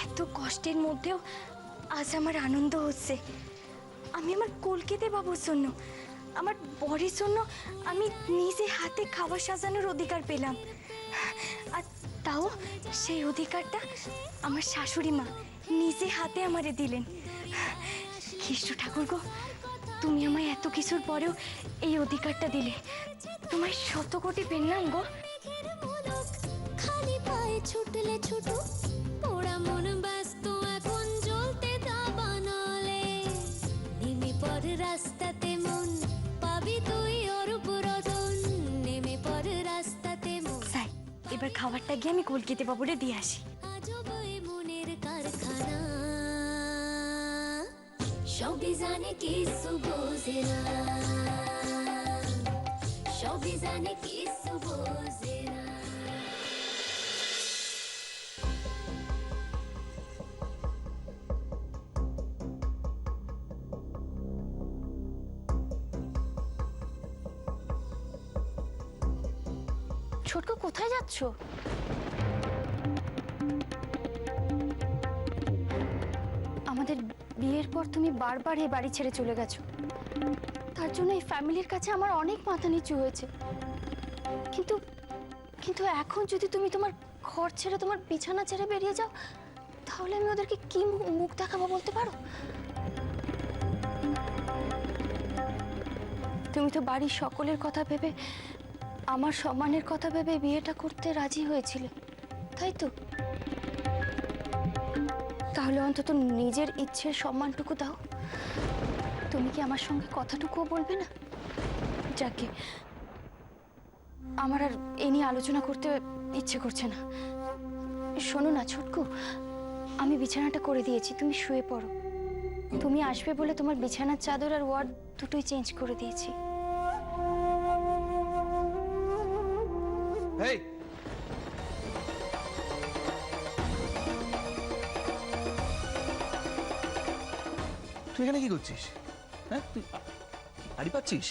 এত কষ্টের মধ্যেও আজ আমার আনন্দ হচ্ছে। আমি আমার কলকাতা বাবুর জন্য, আমার বরের জন্য আমি নিজে হাতে খাবার সাজানোর অধিকার পেলাম। আর তাও সেই অধিকারটা আমার শাশুড়ি মা নিজে হাতে আমারে দিলেন। কৃষ্ণ ঠাকুর গো, তুমি আমায় এত কিছুর পরেও এই অধিকারটা দিলে, তোমায় শত কোটি পেলাম গো। খালি পায়ে ছুটলে ছুটু, পোড়া মন ব্যস্ত এখন জ্বলতে দাবানলে। নেমে পড় রাস্তাতে মন, পাবি তুই অরূপ রতন। নেমে পড় রাস্তাতে মন। যাই, এবার খাবারটা গিয়ে আমি কলকাতা বাবুরে দিয়ে আসি। আজব এই মনের কারখানা, সবই জানে কিছু বোঝে না, সবই জানে কিছু বোঝে না। ছোটকু, কোথায় যাচ্ছ? আমাদের বিয়ের পর তুমি বারবার এই বাড়ি ছেড়ে চলে গেছো, তার জন্য এই ফ্যামিলির কাছে আমার অনেক মাথা নিচু হয়েছে। কিন্তু কিন্তু এখন যদি তুমি তোমার ঘর ছেড়ে, তোমার বিছানা ছেড়ে বেরিয়ে যাও, তাহলে আমি ওদেরকে কি মুখ দেখাবো বলতে পারো? তুমি তো বাড়ির সকলের কথা ভেবে, আমার সম্মানের কথা ভেবে বিয়েটা করতে রাজি হয়েছিলে, তাই তো? তাহলে অন্তত নিজের ইচ্ছের সম্মানটুকু দাও। তুমি কি আমার সঙ্গে কথাটুকুও বলবে না? যাকে আমার আর এ নিয়ে আলোচনা করতে ইচ্ছে করছে না। শোনো না ছোটকু, আমি বিছানাটা করে দিয়েছি, তুমি শুয়ে পড়ো। তুমি আসবে বলে তোমার বিছানার চাদর আর ওয়ার্ড দুটোই চেঞ্জ করে দিয়েছি। হেই, তুই এখানে কি করছিস? হ্যাঁ, তুই আড়ি পাচ্ছিস?